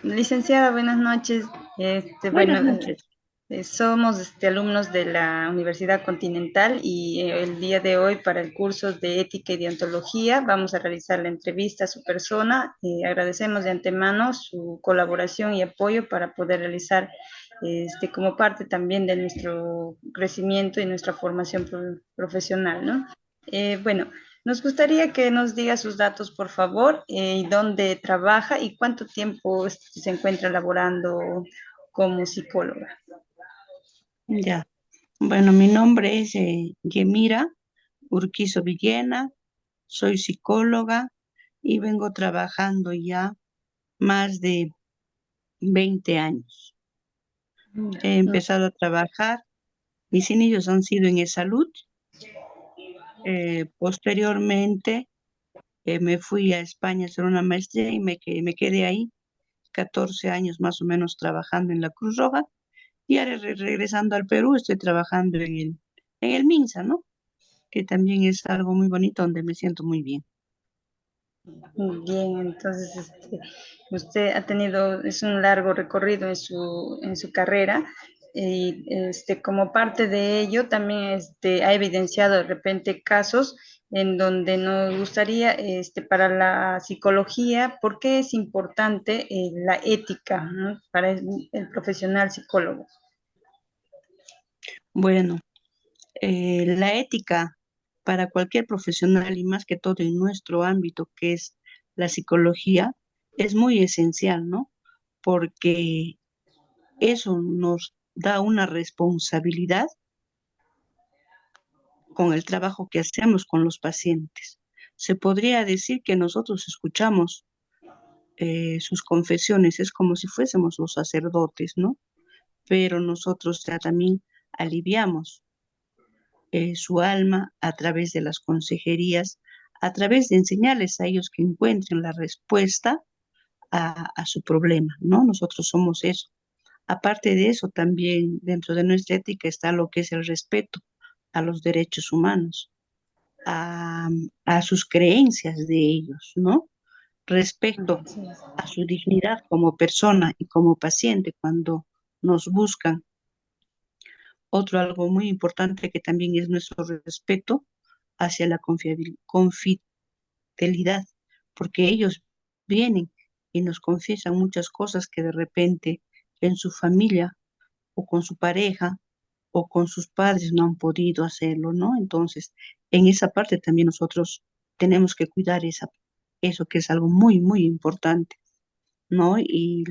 Licenciada, buenas noches. Buenas noches. Somos alumnos de la Universidad Continental y el día de hoy para el curso de Ética y Deontología vamos a realizar la entrevista a su persona. Agradecemos de antemano su colaboración y apoyo para poder realizar como parte también de nuestro crecimiento y nuestra formación profesional, ¿no? Bueno. Nos gustaría que nos diga sus datos, por favor, y dónde trabaja y cuánto tiempo se encuentra laborando como psicóloga. Ya. Bueno, mi nombre es Yemira Urquizo Villena, soy psicóloga y vengo trabajando ya más de 20 años. He Mm, empezado a trabajar, mis inicios han sido en salud. Posteriormente me fui a España a hacer una maestría y me quedé ahí 14 años más o menos trabajando en la Cruz Roja. Y ahora regresando al Perú estoy trabajando en el MINSA, ¿no? Que también es algo muy bonito donde me siento muy bien. Bien, entonces usted ha tenido, es un largo recorrido en su carrera y como parte de ello también ha evidenciado de repente casos en donde nos gustaría, para la psicología, ¿por qué es importante la ética, ¿no? Para el profesional psicólogo? Bueno, la ética para cualquier profesional y más que todo en nuestro ámbito que es la psicología es muy esencial, ¿no? Porque eso nos da una responsabilidad con el trabajo que hacemos con los pacientes. Se podría decir que nosotros escuchamos sus confesiones, es como si fuésemos los sacerdotes, ¿no? Pero nosotros ya también aliviamos su alma a través de las consejerías, a través de enseñarles a ellos que encuentren la respuesta a su problema, ¿no? Nosotros somos eso. Aparte de eso, también dentro de nuestra ética está lo que es el respeto a los derechos humanos, a, a sus creencias de ellos, ¿no? Respecto Así es. a su dignidad como persona y como paciente cuando nos buscan. Otro algo muy importante que también es nuestro respeto hacia la confidencialidad, porque ellos vienen y nos confiesan muchas cosas que de repente en su familia o con su pareja o con sus padres no han podido hacerlo, ¿no? Entonces, en esa parte también nosotros tenemos que cuidar eso que es algo muy, muy importante, ¿no? Y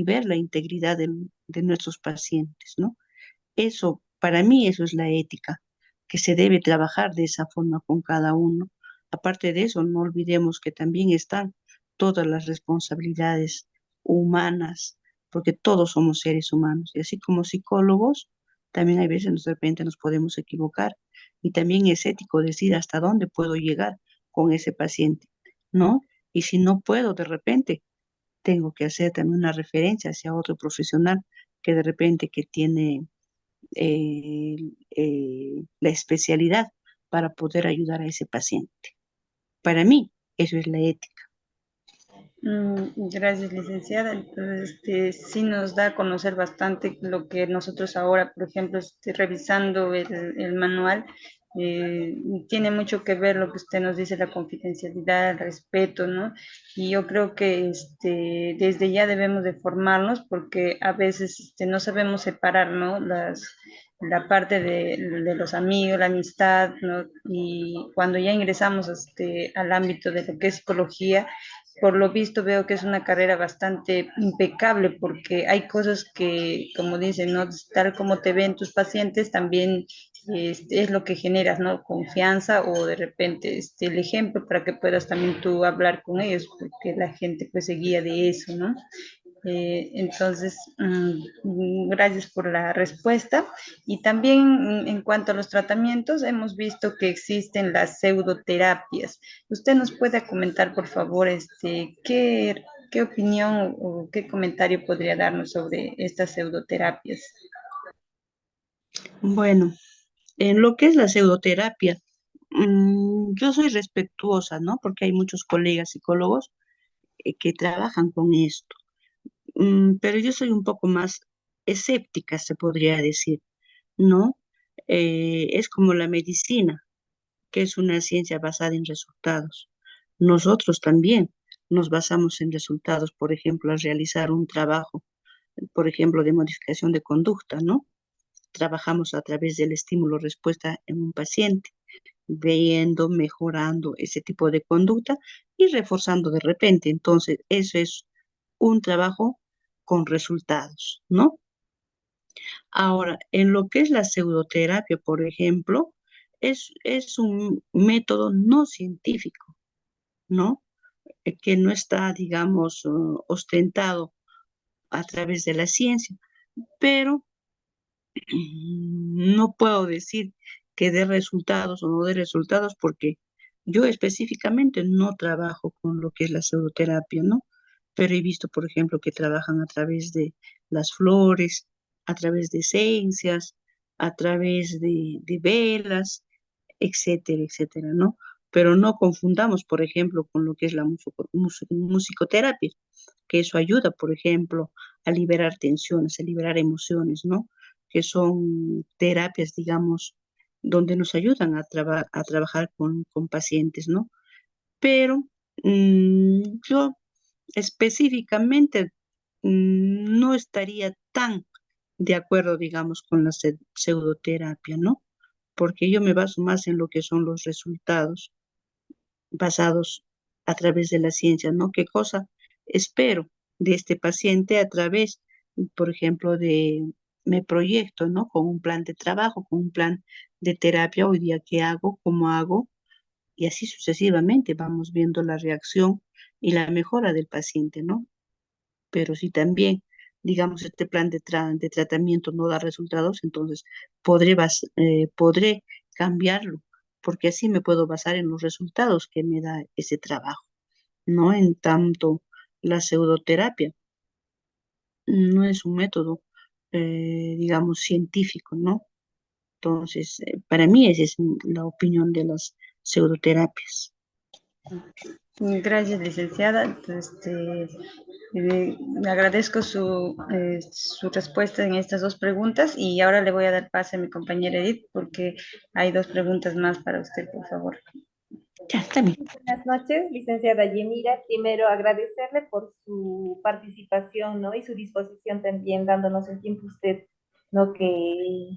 ver la integridad de nuestros pacientes, ¿no? Eso, para mí, eso es la ética, que se debe trabajar de esa forma con cada uno. Aparte de eso, no olvidemos que también están todas las responsabilidades humanas, porque todos somos seres humanos. Y así como psicólogos, también hay veces de repente nos podemos equivocar. Y también es ético decir hasta dónde puedo llegar con ese paciente, ¿no? Y si no puedo, de repente, tengo que hacer también una referencia hacia otro profesional que de repente que tiene eh, la especialidad para poder ayudar a ese paciente. Para mí, eso es la ética. Gracias, licenciada. Entonces, sí nos da a conocer bastante lo que nosotros ahora, por ejemplo, revisando el manual, eh, tiene mucho que ver lo que usted nos dice, la confidencialidad, el respeto, ¿no? Y yo creo que desde ya debemos de formarnos porque a veces no sabemos separar, ¿no? La parte de los amigos, la amistad, ¿no? Y cuando ya ingresamos al ámbito de lo que es psicología, por lo visto veo que es una carrera bastante impecable porque hay cosas que, como dicen, ¿no? Tal como te ven tus pacientes, también es lo que generas, ¿no? Confianza o de repente el ejemplo para que puedas también tú hablar con ellos, porque la gente pues se guía de eso, ¿no? Entonces, gracias por la respuesta. Y también en cuanto a los tratamientos, hemos visto que existen las pseudoterapias. ¿Usted nos puede comentar, por favor, qué opinión o qué comentario podría darnos sobre estas pseudoterapias? Bueno, en lo que es la pseudoterapia, yo soy respetuosa, ¿no? Porque hay muchos colegas psicólogos que trabajan con esto. pero yo soy un poco más escéptica, se podría decir, ¿no? Es como la medicina, que es una ciencia basada en resultados. Nosotros también nos basamos en resultados, por ejemplo, al realizar un trabajo, por ejemplo, de modificación de conducta, ¿no? Trabajamos a través del estímulo-respuesta en un paciente, viendo, mejorando ese tipo de conducta y reforzando de repente. Entonces, eso es un trabajo con resultados, ¿no? Ahora, en lo que es la pseudoterapia, por ejemplo, es un método no científico, ¿no? Que no está, digamos, ostentado a través de la ciencia, pero no puedo decir que dé resultados o no dé resultados porque yo específicamente no trabajo con lo que es la pseudoterapia, ¿no? Pero he visto, por ejemplo, que trabajan a través de las flores, a través de esencias, a través de velas, etcétera, etcétera, ¿no? Pero no confundamos, por ejemplo, con lo que es la musicoterapia, que eso ayuda, por ejemplo, a liberar tensiones, a liberar emociones, ¿no? Que son terapias, digamos, donde nos ayudan a trabajar con pacientes, ¿no? Pero yo específicamente no estaría tan de acuerdo, digamos, con la pseudoterapia, ¿no? Porque yo me baso más en lo que son los resultados basados a través de la ciencia, ¿no? ¿Qué cosa espero de este paciente a través, por ejemplo, de me proyecto, ¿no? Con un plan de trabajo, con un plan de terapia, hoy día qué hago, cómo hago, y así sucesivamente vamos viendo la reacción y la mejora del paciente, ¿no? Pero si también, digamos, este plan de tratamiento no da resultados, entonces podré cambiarlo, porque así me puedo basar en los resultados que me da ese trabajo, ¿no? En tanto, la pseudoterapia no es un método, digamos, científico, ¿no? Entonces, para mí esa es la opinión de las pseudoterapias. Gracias, licenciada. Le agradezco su respuesta en estas dos preguntas y ahora le voy a dar pase a mi compañera Edith porque hay dos preguntas más para usted, por favor. Ya, está bien. Buenas noches, licenciada Yemira. Primero, agradecerle por su participación, ¿no? Y su disposición también, dándonos el tiempo usted, ¿no?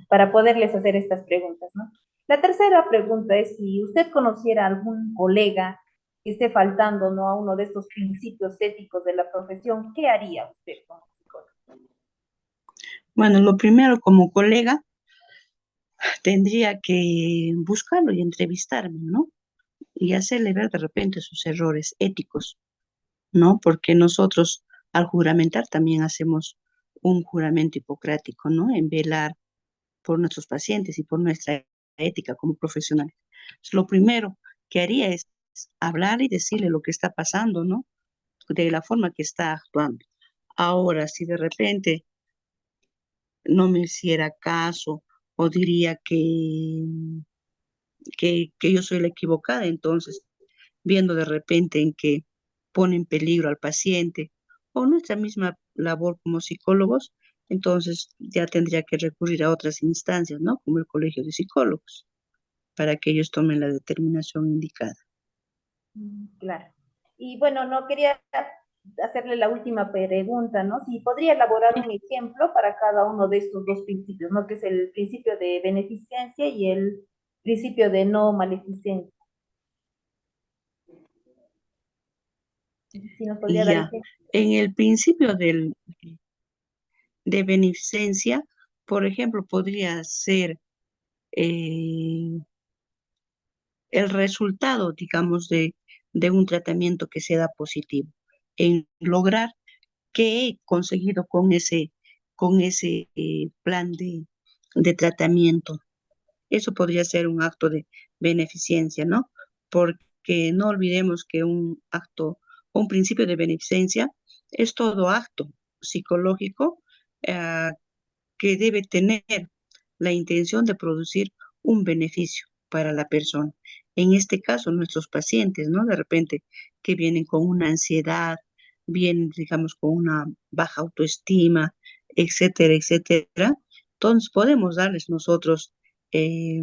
Para poderles hacer estas preguntas, ¿no? La tercera pregunta es si usted conociera algún colega que esté faltando, ¿no? A uno de estos principios éticos de la profesión, ¿qué haría usted como psicólogo? Bueno, lo primero, como colega, tendría que buscarlo y entrevistarme, ¿no? Y hacerle ver de repente sus errores éticos, ¿no? Porque nosotros al juramentar también hacemos un juramento hipocrático, ¿no? En velar por nuestros pacientes y por nuestra ética como profesionales. Entonces, lo primero que haría es hablar y decirle lo que está pasando, ¿no? De la forma que está actuando. Ahora, si de repente no me hiciera caso o diría que yo soy la equivocada, entonces viendo de repente en que pone en peligro al paciente o nuestra misma labor como psicólogos, entonces ya tendría que recurrir a otras instancias, ¿no? Como el Colegio de Psicólogos, para que ellos tomen la determinación indicada. Claro. Y bueno, no quería hacerle la última pregunta, ¿no? Si podría elaborar un ejemplo para cada uno de estos dos principios, ¿no? Que es el principio de beneficencia y el principio de no maleficencia. Si nos podría Y dar ya, ejemplo. en el principio de beneficencia, por ejemplo, podría ser eh, el resultado, digamos, de un tratamiento que se da positivo, en lograr qué he conseguido con ese plan de tratamiento. Eso podría ser un acto de beneficencia, ¿no? Porque no olvidemos que un acto, un principio de beneficencia es todo acto psicológico eh, que debe tener la intención de producir un beneficio para la persona. En este caso, nuestros pacientes, ¿no? De repente que vienen con una ansiedad, vienen, digamos, con una baja autoestima, etcétera, etcétera. Entonces podemos darles nosotros eh,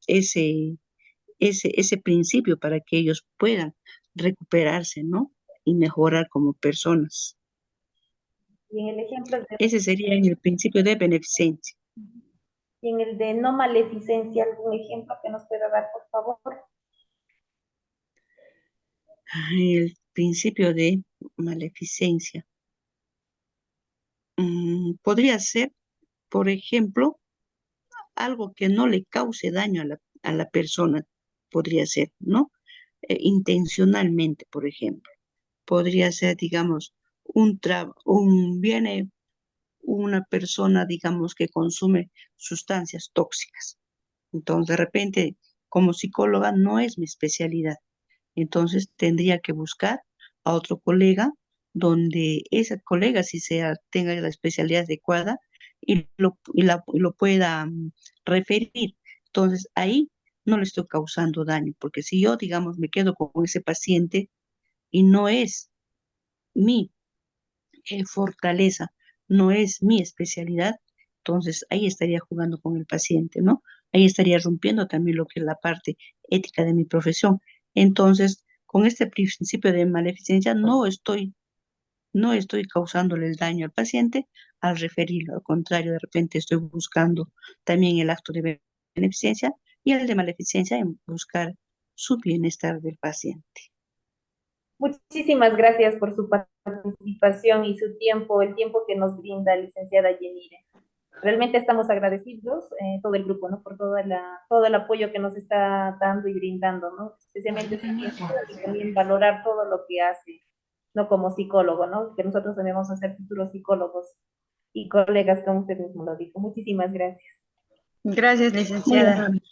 ese, ese principio para que ellos puedan recuperarse, ¿no? Y mejorar como personas. Y en el ejemplo de, Ese sería el principio de beneficencia. y en el de no maleficencia, algún ejemplo que nos pueda dar, por favor. El principio de maleficencia. Podría ser, por ejemplo, algo que no le cause daño a la persona, podría ser, ¿no? Intencionalmente, por ejemplo. Podría ser, digamos, viene una persona, digamos, que consume sustancias tóxicas. Entonces, de repente, como psicóloga, no es mi especialidad. Entonces, tendría que buscar a otro colega donde ese colega sí tenga la especialidad adecuada y lo pueda referir. Entonces, ahí no le estoy causando daño, porque si yo, digamos, me quedo con ese paciente y no es mi fortaleza, no es mi especialidad, entonces ahí estaría jugando con el paciente, ¿no? Ahí estaría rompiendo también lo que es la parte ética de mi profesión. Entonces, con este principio de maleficencia no estoy causándole el daño al paciente al referirlo, al contrario, de repente estoy buscando también el acto de beneficencia y el de maleficencia en buscar su bienestar del paciente. Muchísimas gracias por su participación y su tiempo, el tiempo que nos brinda, licenciada Yenire. Realmente estamos agradecidos, todo el grupo, ¿no? Por todo el apoyo que nos está dando y brindando, ¿no? Especialmente su tiempo y también valorar todo lo que hace, ¿no? Como psicólogo, ¿no? Que nosotros debemos ser futuros psicólogos y colegas, como usted mismo lo dijo. Muchísimas gracias. Gracias, Muy licenciada. amable.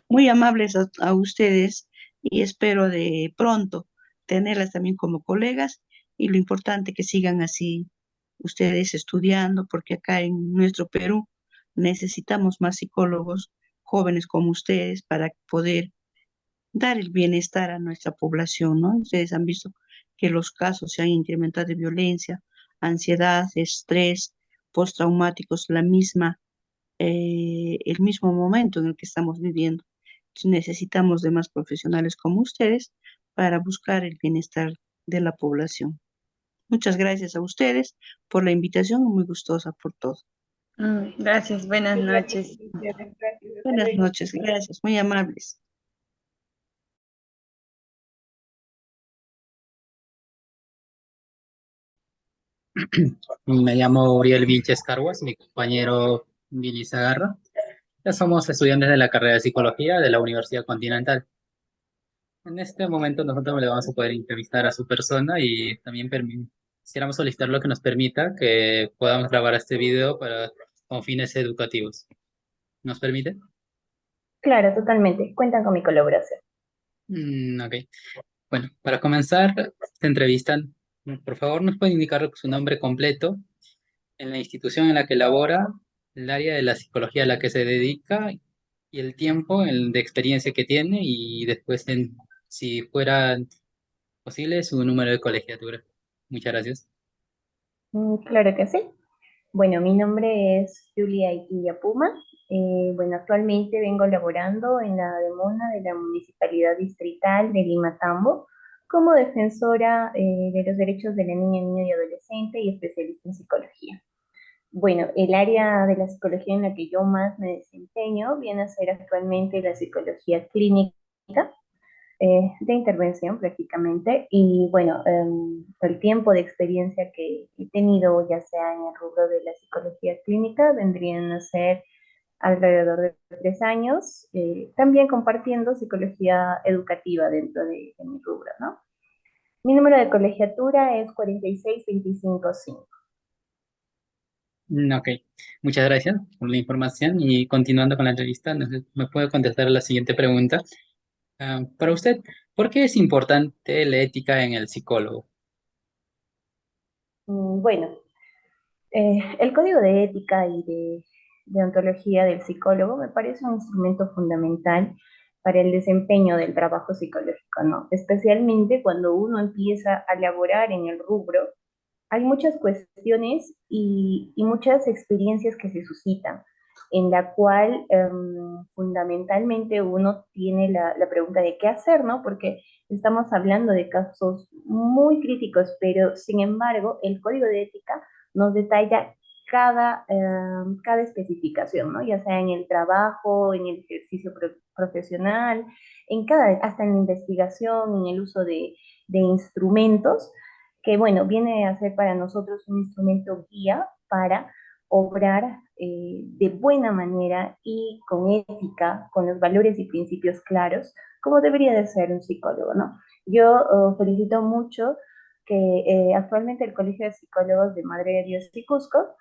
Muy amables a ustedes y espero de pronto tenerlas también como colegas y lo importante que sigan así ustedes estudiando, porque acá en nuestro Perú necesitamos más psicólogos jóvenes como ustedes para poder dar el bienestar a nuestra población, ¿no? Ustedes han visto que los casos se han incrementado de violencia, ansiedad, estrés, postraumáticos, el mismo momento en el que estamos viviendo. Necesitamos de más profesionales como ustedes para buscar el bienestar de la población. Muchas gracias a ustedes por la invitación, muy gustosa por todo. Gracias, buenas Gracias, noches. licenciada. Gracias. Hasta Buenas luego. noches, gracias, muy amables. Me llamo Uriel Vilches Carguas, mi compañero Billy Zagarra. Ya somos estudiantes de la carrera de Psicología de la Universidad Continental. En este momento nosotros le vamos a poder entrevistar a su persona y también quisiéramos solicitar lo que nos permita que podamos grabar este video con fines educativos. ¿Nos permite? Claro, totalmente. Cuentan con mi colaboración. Ok. Bueno, para comenzar esta entrevista, por favor, ¿nos puede indicar su nombre completo en la institución en la que labora, el área de la psicología a la que se dedica y el tiempo de experiencia que tiene y después, si fuera posible, su número de colegiatura? Muchas gracias. Claro que sí. Bueno, mi nombre es Julia Iquilla Puma. Bueno, actualmente vengo laborando en la demona de la Municipalidad Distrital de Lima Tambo como defensora de los derechos de la niña, niño y adolescente y especialista en psicología. Bueno, el área de la psicología en la que yo más me desempeño viene a ser actualmente la psicología clínica de intervención prácticamente. Y bueno, el tiempo de experiencia que he tenido, ya sea en el rubro de la psicología clínica, vendrían a ser alrededor de 3 años, también compartiendo psicología educativa dentro de mi rubro, ¿no? Mi número de colegiatura es 46255. Ok, muchas gracias por la información y continuando con la entrevista, no sé, ¿me puede contestar a la siguiente pregunta? Para usted, ¿por qué es importante la ética en el psicólogo? Bueno, el código de ética y de ontología del psicólogo me parece un instrumento fundamental para el desempeño del trabajo psicológico, ¿no? Especialmente cuando uno empieza a laborar en el rubro, hay muchas cuestiones y muchas experiencias que se suscitan, en la cual fundamentalmente uno tiene la pregunta de qué hacer, ¿no? Porque estamos hablando de casos muy críticos, pero sin embargo el código de ética nos detalla cada especificación, ¿no? Ya sea en el trabajo, en el ejercicio profesional, hasta en la investigación, en el uso de instrumentos que bueno, viene a ser para nosotros un instrumento guía para obrar de buena manera y con ética, con los valores y principios claros, como debería de ser un psicólogo, ¿no? Yo felicito mucho que actualmente el Colegio de Psicólogos de Madre de Dios y Cusco,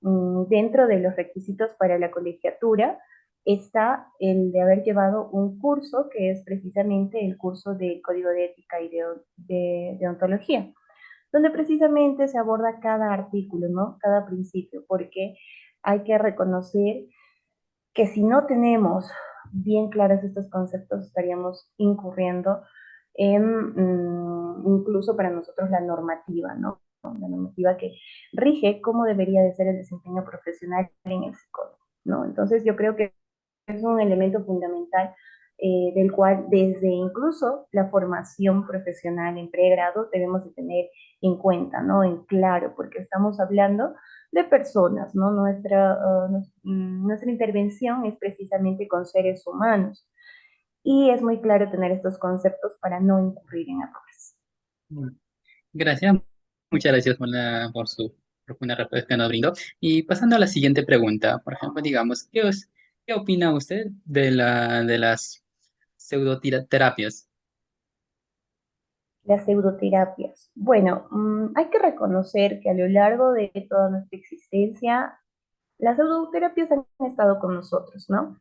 dentro de los requisitos para la colegiatura, está el de haber llevado un curso que es precisamente el curso de Código de Ética y de Ontología donde precisamente se aborda cada artículo, ¿no? Cada principio, porque hay que reconocer que si no tenemos bien claros estos conceptos, estaríamos incurriendo en incluso para nosotros la normativa, ¿no? La normativa que rige cómo debería de ser el desempeño profesional en el psicólogo, ¿no? Entonces yo creo que es un elemento fundamental del cual desde incluso la formación profesional en pregrado debemos de tener en cuenta, ¿no? En claro, porque estamos hablando de personas, ¿no? Nuestra intervención es precisamente con seres humanos y es muy claro tener estos conceptos para no incurrir en errores. Mm, Gracias, muchas gracias por su profunda respuesta que nos brindó. Y pasando a la siguiente pregunta, por ejemplo, digamos, ¿qué opina usted de las pseudoterapias? Las pseudoterapias. Bueno, hay que reconocer que a lo largo de toda nuestra existencia, las pseudoterapias han estado con nosotros, ¿no?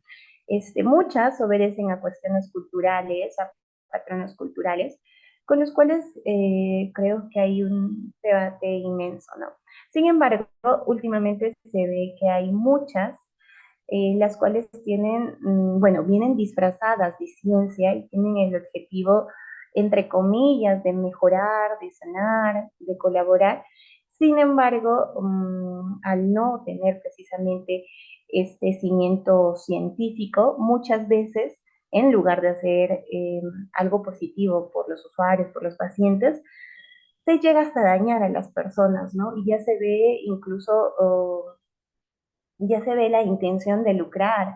Muchas obedecen a cuestiones culturales, a patrones culturales, con los cuales creo que hay un debate inmenso, ¿no? Sin embargo, últimamente se ve que hay muchas, las cuales tienen, bueno, vienen disfrazadas de ciencia y tienen el objetivo, entre comillas, de mejorar, de sanar, de colaborar. Sin embargo, al no tener precisamente este cimiento científico, muchas veces, en lugar de hacer algo positivo por los usuarios, por los pacientes, se llega hasta dañar a las personas, ¿no? Y ya se ve incluso, ya se ve la intención de lucrar.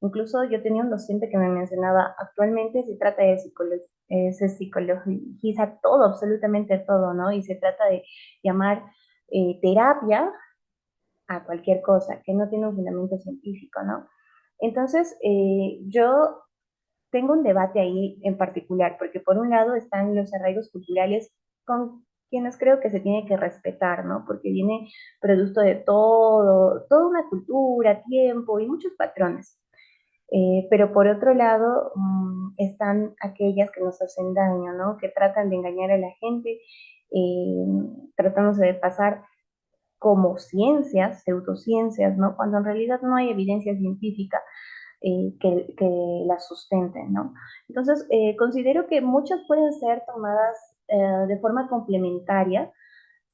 Incluso yo tenía un docente que me mencionaba, actualmente se trata de se psicologiza todo, absolutamente todo, ¿no? Y se trata de llamar terapia a cualquier cosa que no tiene un fundamento científico, ¿no? Entonces, yo tengo un debate ahí en particular, porque por un lado están los arraigos culturales con quienes creo que se tiene que respetar, ¿no? Porque viene producto de todo, toda una cultura, tiempo y muchos patrones. Pero por otro lado, están aquellas que nos hacen daño, ¿no? Que tratan de engañar a la gente, eh, tratándose de pasar como ciencias, pseudociencias, ¿no? Cuando en realidad no hay evidencia científica que las sustenten, ¿no? Entonces, considero que muchas pueden ser tomadas de forma complementaria,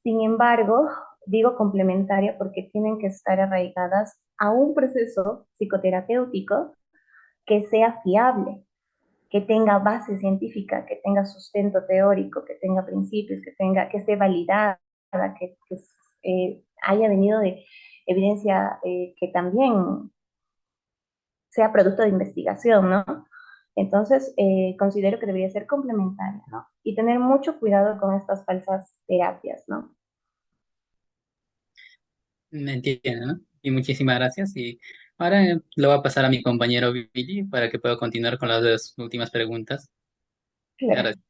sin embargo, digo complementaria porque tienen que estar arraigadas a un proceso psicoterapéutico que sea fiable, que tenga base científica, que tenga sustento teórico, que tenga principios, que esté validada, que haya venido de evidencia que también sea producto de investigación, ¿no? Entonces, considero que debería ser complementaria, ¿no? Y tener mucho cuidado con estas falsas terapias, ¿no? Me entiende, ¿no? Y muchísimas gracias. Y ahora lo voy a pasar a mi compañero Billy para que pueda continuar con las dos últimas preguntas. Claro. Gracias.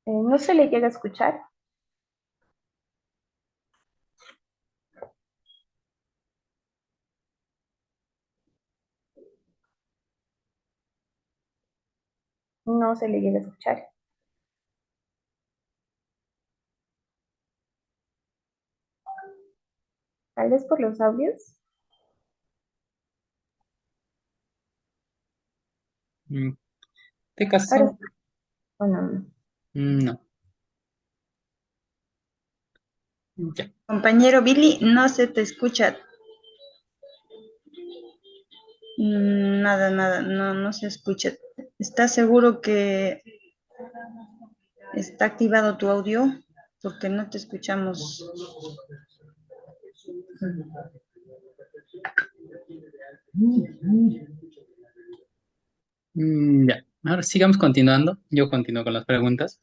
No se le llega a escuchar. No se le llega a escuchar. tal vez por los audios. En este caso, Ahora, bueno, no. Ya. Compañero Billy, no se te escucha. Nada, nada, no se escucha. ¿Estás seguro que está activado tu audio? Porque no te escuchamos. Ya. Ahora sigamos continuando. Yo continúo con las preguntas.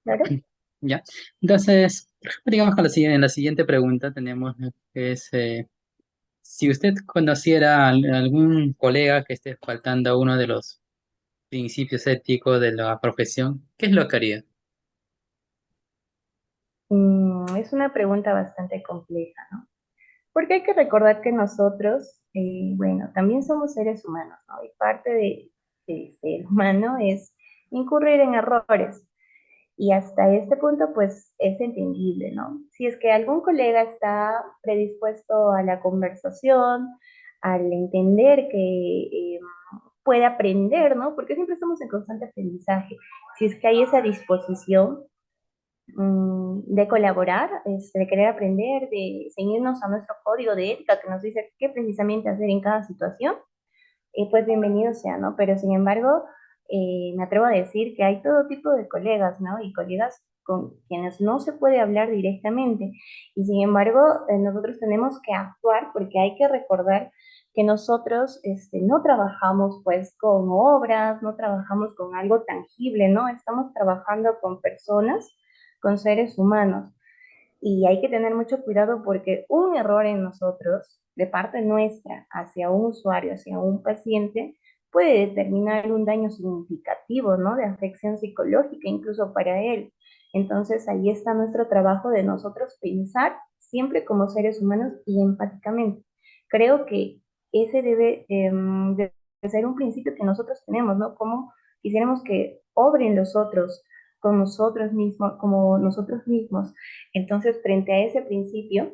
claro. Ya. Entonces, por ejemplo, digamos que en la siguiente pregunta tenemos que es, si usted conociera a algún colega que esté faltando uno de los principios éticos de la profesión, ¿qué es lo que haría? Es una pregunta bastante compleja, ¿no? Porque hay que recordar que nosotros, bueno, también somos seres humanos, ¿no? Y parte de ser humano es incurrir en errores. Y hasta este punto, pues, es entendible, ¿no? Si es que algún colega está predispuesto a la conversación, al entender que puede aprender, ¿no? Porque siempre estamos en constante aprendizaje. Si es que hay esa disposición de colaborar, de querer aprender, de ceñirnos a nuestro código de ética que nos dice qué precisamente hacer en cada situación, pues bienvenido sea, ¿no? Pero sin embargo, me atrevo a decir que hay todo tipo de colegas, ¿no? Y colegas con quienes no se puede hablar directamente. Y sin embargo, nosotros tenemos que actuar porque hay que recordar que nosotros no trabajamos pues con obras, no trabajamos con algo tangible, ¿no? Estamos trabajando con personas, con seres humanos. Y hay que tener mucho cuidado porque un error en nosotros, de parte nuestra, hacia un usuario, hacia un paciente, puede determinar un daño significativo, ¿no? De afección psicológica, incluso para él. Entonces ahí está nuestro trabajo de nosotros pensar siempre como seres humanos y empáticamente. Creo que ese debe de ser un principio que nosotros tenemos, ¿no? Como quisiéramos que obren los otros con nosotros mismos, como nosotros mismos. Entonces, frente a ese principio,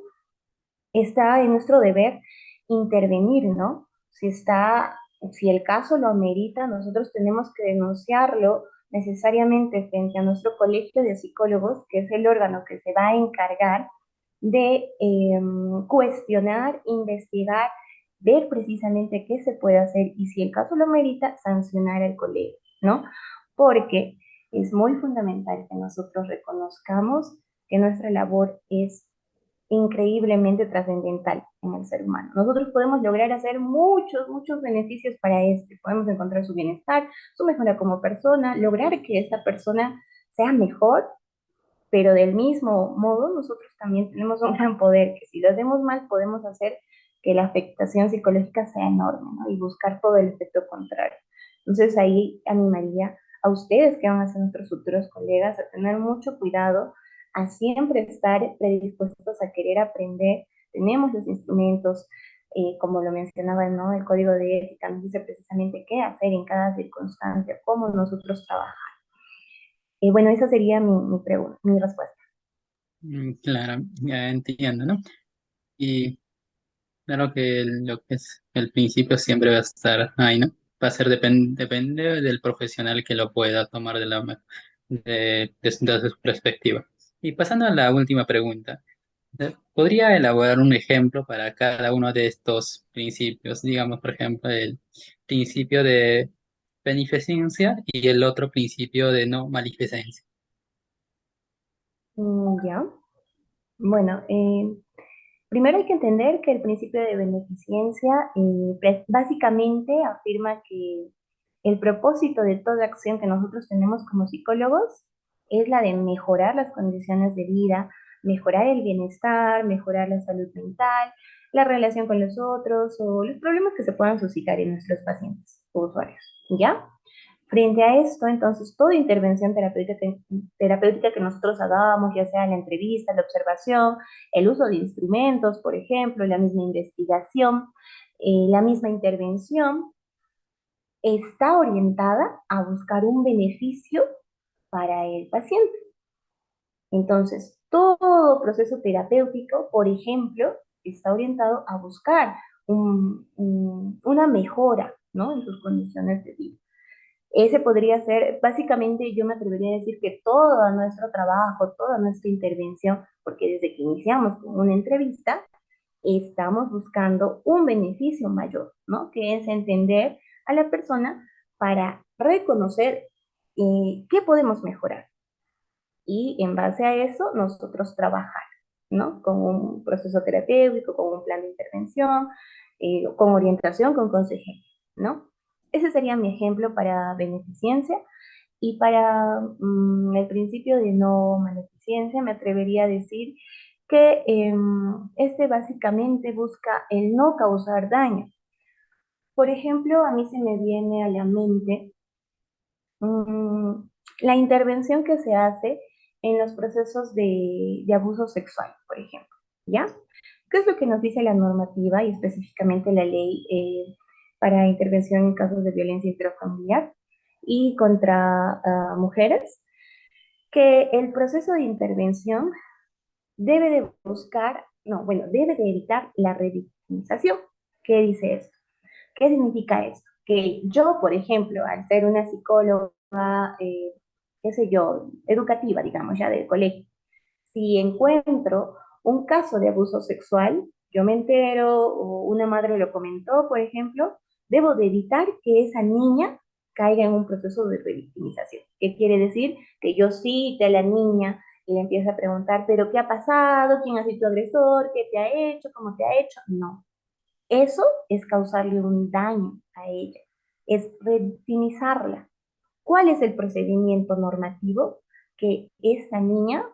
está en nuestro deber intervenir, ¿no? Si el caso lo amerita, nosotros tenemos que denunciarlo necesariamente frente a nuestro colegio de psicólogos, que es el órgano que se va a encargar de cuestionar, investigar, ver precisamente qué se puede hacer y si el caso lo amerita, sancionar al colegio, ¿no? Porque es muy fundamental que nosotros reconozcamos que nuestra labor es increíblemente trascendental en el ser humano. Nosotros podemos lograr hacer muchos beneficios para este. Podemos encontrar su bienestar, su mejora como persona, lograr que esta persona sea mejor, pero del mismo modo nosotros también tenemos un gran poder, que si lo hacemos mal podemos hacer que la afectación psicológica sea enorme, ¿no? Y buscar todo el efecto contrario. Entonces ahí animaría a ustedes que van a ser nuestros futuros colegas a tener mucho cuidado, a siempre estar predispuestos a querer aprender. Tenemos los instrumentos, como lo mencionaba, ¿no? El código de ética nos dice precisamente qué hacer en cada circunstancia, cómo nosotros trabajar. Bueno, esa sería mi pregunta, mi respuesta. Claro, ya entiendo, ¿no? Y claro que lo que es el principio siempre va a estar ahí, ¿no? Va a ser depende del profesional que lo pueda tomar desde su perspectiva. Y pasando a la última pregunta, ¿podría elaborar un ejemplo para cada uno de estos principios? Digamos, por ejemplo, el principio de beneficencia y el otro principio de no maleficencia. Ya. Bueno, primero hay que entender que el principio de beneficencia básicamente afirma que el propósito de toda acción que nosotros tenemos como psicólogos es la de mejorar las condiciones de vida, mejorar el bienestar, mejorar la salud mental, la relación con los otros o los problemas que se puedan suscitar en nuestros pacientes o usuarios. ¿Ya? Frente a esto, entonces, toda intervención terapéutica que nosotros hagamos, ya sea la entrevista, la observación, el uso de instrumentos, por ejemplo, la misma investigación, la misma intervención, está orientada a buscar un beneficio para el paciente. Entonces, todo proceso terapéutico, por ejemplo, está orientado a buscar una mejora, ¿no? En sus condiciones de vida. Ese podría ser, básicamente yo me atrevería a decir que todo nuestro trabajo, toda nuestra intervención, porque desde que iniciamos con una entrevista, estamos buscando un beneficio mayor, ¿no? Que es entender a la persona para reconocer qué podemos mejorar. Y en base a eso, nosotros trabajar, ¿no? Con un proceso terapéutico, con un plan de intervención, con orientación, con consejería, ¿no? Ese sería mi ejemplo para beneficencia. Y para el principio de no maleficencia, me atrevería a decir que este básicamente busca el no causar daño. Por ejemplo, a mí se me viene a la mente mm, la intervención que se hace en los procesos de abuso sexual, por ejemplo, ¿ya? ¿Qué es lo que nos dice la normativa y específicamente la ley para intervención en casos de violencia intrafamiliar y contra mujeres? Que el proceso de intervención debe de buscar, no, bueno, debe de evitar la revictimización. ¿Qué dice esto? ¿Qué significa esto? Que yo, por ejemplo, al ser una psicóloga, qué sé yo, educativa, digamos, ya del colegio, si encuentro un caso de abuso sexual, yo me entero o una madre lo comentó, por ejemplo, debo de evitar que esa niña caiga en un proceso de revictimización. ¿Qué quiere decir? Que yo cite a la niña y le empiece a preguntar, ¿pero qué ha pasado? ¿Quién ha sido tu agresor? ¿Qué te ha hecho? ¿Cómo te ha hecho? No. Eso es causarle un daño a ella, es revictimizarla. ¿Cuál es el procedimiento normativo? Que esta niña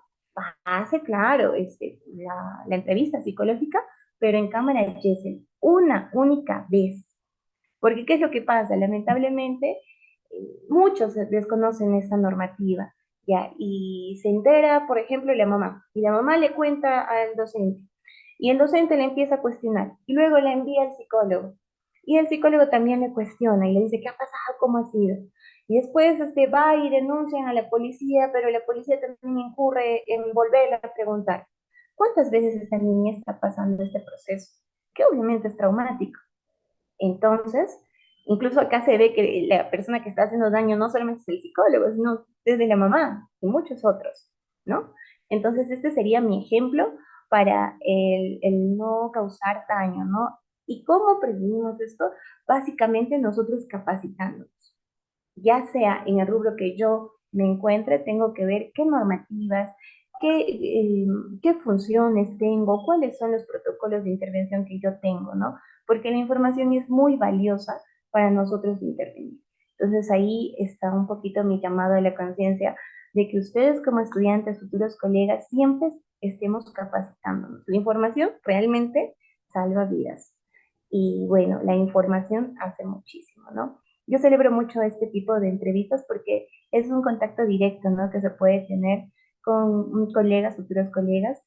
hace, claro, la entrevista psicológica, pero en cámara de Gesell, una única vez. Porque ¿qué es lo que pasa? Lamentablemente, muchos desconocen esta normativa, ¿ya? Y se entera, por ejemplo, la mamá, y la mamá le cuenta al docente, y el docente le empieza a cuestionar, y luego le envía al psicólogo, y el psicólogo también le cuestiona, y le dice, ¿qué ha pasado? ¿Cómo ha sido? Y después va y denuncian a la policía, pero la policía también incurre en volverle a preguntar, ¿cuántas veces esta niña está pasando este proceso? Que obviamente es traumático. Entonces, incluso acá se ve que la persona que está haciendo daño no solamente es el psicólogo, sino desde la mamá y muchos otros, ¿no? Entonces, este sería mi ejemplo para el no causar daño, ¿no? ¿Y cómo prevenimos esto? Básicamente nosotros capacitándonos, ya sea en el rubro que yo me encuentre, tengo que ver qué normativas, qué funciones tengo, cuáles son los protocolos de intervención que yo tengo, ¿no? Porque la información es muy valiosa para nosotros intervenir. Entonces ahí está un poquito mi llamado a la conciencia de que ustedes como estudiantes, futuros colegas, siempre estemos capacitándonos. La información realmente salva vidas. Y bueno, la información hace muchísimo, ¿no? Yo celebro mucho este tipo de entrevistas porque es un contacto directo, ¿no? Que se puede tener con colegas, futuros colegas,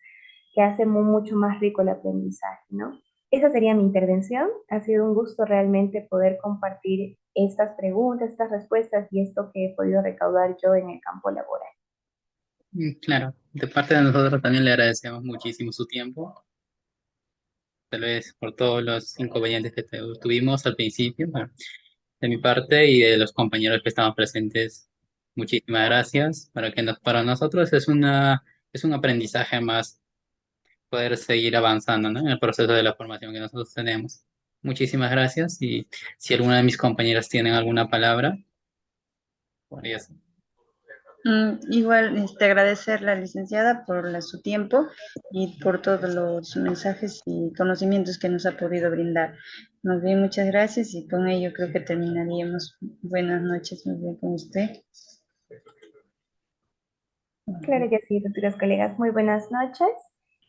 que hace mucho más rico el aprendizaje, ¿no? Esa sería mi intervención. Ha sido un gusto realmente poder compartir estas preguntas, estas respuestas y esto que he podido recaudar yo en el campo laboral. Claro, de parte de nosotros también le agradecemos muchísimo su tiempo, tal vez por todos los inconvenientes que tuvimos al principio. Bueno, de mi parte y de los compañeros que estaban presentes, muchísimas gracias. Para nosotros es un aprendizaje más poder seguir avanzando, ¿no? En el proceso de la formación que nosotros tenemos. Muchísimas gracias y si alguna de mis compañeras tienen alguna palabra, podría ser. Igual agradecer a la licenciada por su tiempo y por todos los mensajes y conocimientos que nos ha podido brindar. Más bien, muchas gracias y con ello creo que terminaríamos. Buenas noches, más bien con usted. Claro que sí, futuros colegas, muy buenas noches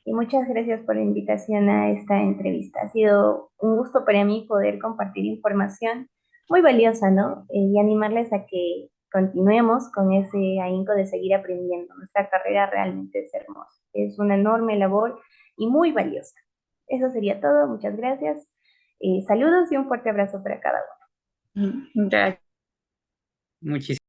y muchas gracias por la invitación a esta entrevista. Ha sido un gusto para mí poder compartir información muy valiosa, ¿no? Y animarles a que continuemos con ese ahínco de seguir aprendiendo. Nuestra carrera realmente es hermosa, es una enorme labor y muy valiosa. Eso sería todo, muchas gracias. Saludos y un fuerte abrazo para cada uno. Gracias. Muchísimas